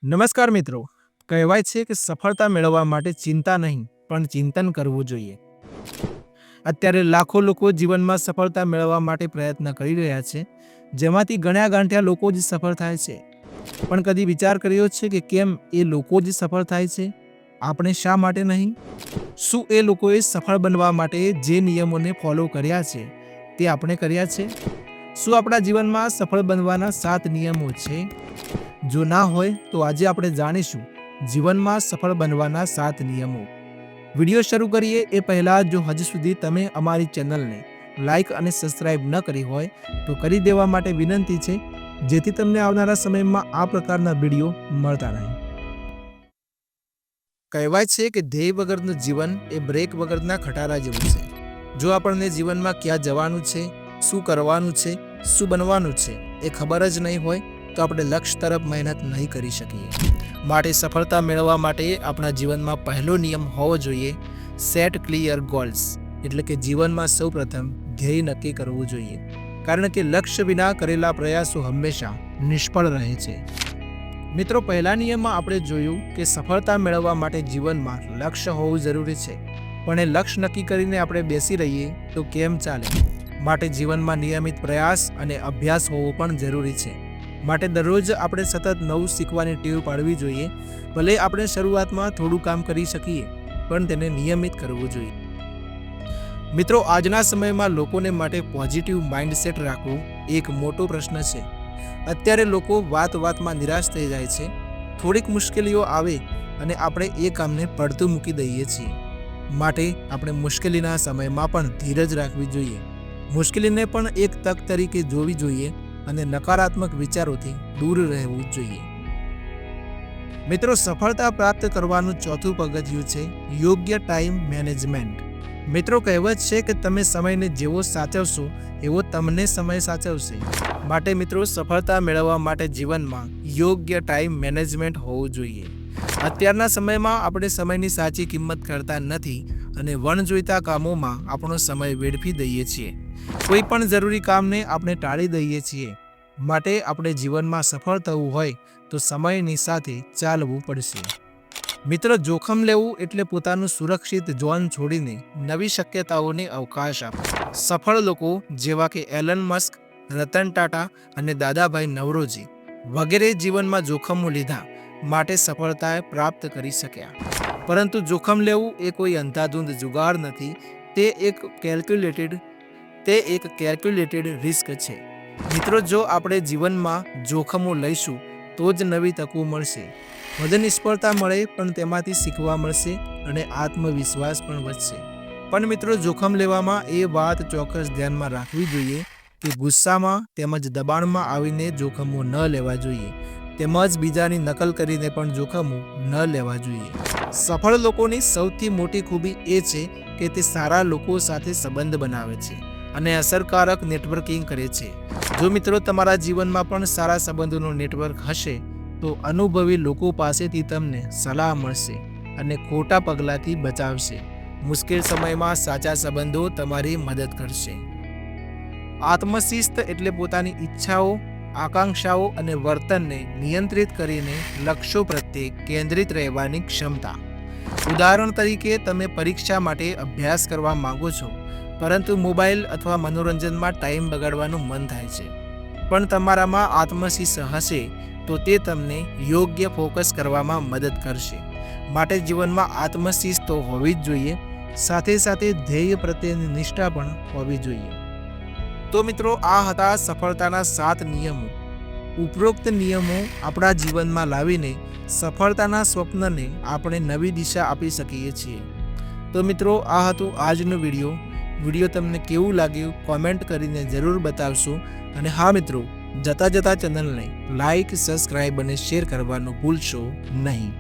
નમસ્કાર મિત્રો, કહેવાય છે કે સફળતા મેળવવા માટે ચિંતા નહીં પણ ચિંતન કરવું જોઈએ. અત્યારે લાખો લોકો જીવનમાં સફળતા મેળવવા માટે પ્રયત્ન કરી રહ્યા છે, જેમાંથી ગણ્યા ગાંઠ્યા લોકો જ સફળ થાય છે. પણ કદી વિચાર કર્યો છે કે કેમ એ લોકો જ સફળ થાય છે, આપણે શા માટે નહીં? શું એ લોકોએ સફળ બનવા માટે જે નિયમોને ફોલો કર્યા છે તે આપણે કર્યા છે? શું આપણા જીવનમાં સફળ બનવાના 7 નિયમો છે? જો ના હોય તો આજે આપણે જાણીશું જીવનમાં સફળ બનવાના 7 નિયમો. વિડીયો શરૂ કરીએ એ પહેલાં જો હજુ સુધી તમે અમારી ચેનલને લાઇક અને સબસ્ક્રાઇબ ન કરી હોય તો કરી દેવા માટે વિનંતી છે, જેથી તમને આવનારા સમયમાં આ પ્રકારના વિડીયો મળતા રહે. કહેવાય છે કે ધ્યેય વગરનું જીવન એ બ્રેક વગરના ખટારા જેવું છે. જો આપણને જીવનમાં ક્યાં જવાનું છે, શું કરવાનું છે, શું બનવાનું છે એ ખબર જ નહીં હોય તો આપણે લક્ષ્ય તરફ મહેનત નહીં કરી શકીએ. માટે સફળતા મેળવવા માટે આપણા જીવનમાં પહેલો નિયમ હોવો જોઈએ સેટ ક્લિયર ગોલ્સ, એટલે કે જીવનમાં સૌપ્રથમ ધ્યેય નક્કી કરવું જોઈએ. કારણ કે લક્ષ્ય વિના કરેલા પ્રયાસો હંમેશા નિષ્ફળ રહે છે. મિત્રો, પહેલા નિયમમાં આપણે જોયું કે સફળતા મેળવવા માટે જીવનમાં લક્ષ્ય હોવું જરૂરી છે. પણ એ લક્ષ્ય નક્કી કરીને આપણે બેસી રહીએ તો કેમ ચાલે? માટે જીવનમાં નિયમિત પ્રયાસ અને અભ્યાસ હોવો પણ જરૂરી છે. માટે દરરોજ આપણે સતત નવું શીખવાની ટેવ પાડવી જોઈએ. ભલે આપણે શરૂઆતમાં થોડું કામ કરી શકીએ, પણ તેને નિયમિત કરવું જોઈએ. મિત્રો, આજના સમયમાં લોકોને માટે પોઝિટિવ માઇન્ડસેટ રાખવું એક મોટો પ્રશ્ન છે. અત્યારે લોકો વાતમાં નિરાશ થઈ જાય છે. થોડીક મુશ્કેલીઓ આવે અને આપણે એ કામને પડતું મૂકી દઈએ છીએ. માટે આપણે મુશ્કેલીના સમયમાં પણ ધીરજ રાખવી જોઈએ. મુશ્કેલીને પણ એક તક તરીકે જોવી જોઈએ અને નકારાત્મક વિચારોથી દૂર રહેવું જોઈએ. મિત્રો, સફળતા પ્રાપ્ત કરવાનું ચોથું પગથિયું છે યોગ્ય ટાઈમ મેનેજમેન્ટ. મિત્રો, કહેવત છે કે તમે સમયને જેવો સાચવશો એવો તમને સમય સાચવશે. માટે મિત્રો, સફળતા મેળવવા માટે જીવનમાં યોગ્ય ટાઈમ મેનેજમેન્ટ હોવું જોઈએ. અત્યારના સમયમાં આપણે સમયની સાચી કિંમત કરતા નથી અને વણજોઈતા કામોમાં આપણો સમય વેડફી દઈએ છીએ. કોઈ પણ જરૂરી કામને આપણે ટાળી દઈએ છીએ. માટે આપણે જીવનમાં સફળ થવું હોય તો સમયની સાથે ચાલવું પડશે. મિત્રો, જોખમ લેવું એટલે પોતાનું સુરક્ષિત ઝોન છોડીને નવી શક્યતાઓને અવકાશ આપવો. સફળ લોકો જેવા કે એલન મસ્ક, રતન ટાટા અને દાદાભાઈ નવરોજી વગેરે જીવનમાં જોખમો લીધા માટે સફળતા પ્રાપ્ત કરી શક્યા. પરંતુ જોખમ લેવું એ કોઈ અંધાધૂંધ જુગાર નથી. તે એક કેલ્ક્યુલેટેડ રિસ્ક છે. મિત્રો, જો આપણે જીવનમાં જોખમો લઈશું તો જ નવી તકો મળશે. ભલે નિષ્ફળતા મળે પણ તેમાંથી શીખવા મળશે અને આત્મવિશ્વાસ પણ વધશે. પણ મિત્રો, જોખમ લેવામાં એ વાત ચોક્કસ ધ્યાનમાં રાખવી જોઈએ કે ગુસ્સામાં તેમજ દબાણમાં આવીને જોખમો ન લેવા જોઈએ. તેમજ બીજાની નકલ કરીને પણ જોખમો ન લેવા જોઈએ. સફળ લોકોની સૌથી મોટી ખૂબી એ છે કે તે સારા લોકો સાથે સંબંધ બનાવે છે અને અસરકારક નેટવર્કિંગ કરે છે. જો મિત્રો તમારા જીવનમાં પણ સારા સંબંધોનું નેટવર્ક હશે તો અનુભવી લોકો પાસેથી તમને સલાહ મળશે અને ખોટા પગલાંથી બચાવશે. મુશ્કેલ સમયમાં સાચા સંબંધો તમારી મદદ કરશે. આત્મશિસ્ત એટલે પોતાની ઈચ્છાઓ, આકાંક્ષાઓ અને વર્તનને નિયંત્રિત કરીને લક્ષ્યો પ્રત્યે કેન્દ્રિત રહેવાની ક્ષમતા. ઉદાહરણ તરીકે, તમે પરીક્ષા માટે અભ્યાસ કરવા માંગો છો, પરંતુ મોબાઈલ અથવા મનોરંજનમાં ટાઈમ બગાડવાનું મન થાય છે. પણ તમારામાં આત્મશિસ્ત હશે તો તે તમને યોગ્ય ફોકસ કરવામાં મદદ કરશે. માટે જીવનમાં આત્મશિસ્ત તો હોવી જ જોઈએ, સાથે સાથે ધ્યેય પ્રત્યેની નિષ્ઠા પણ હોવી જોઈએ. તો મિત્રો, આ હતા સફળતાના 7 નિયમો. ઉપરોક્ત નિયમો આપણા જીવનમાં લાવીને સફળતાના સ્વપ્નને આપણે નવી દિશા આપી શકીએ છીએ. તો મિત્રો, આ હતું આજનો વિડીયો. વિડીયો તમને કેવું લાગ્યું કોમેન્ટ કરીને જરૂર બતાવશો. અને હા મિત્રો, જતા ચેનલને લાઇક, સબસ્ક્રાઇબ અને શેર કરવાનું ભૂલશો નહીં.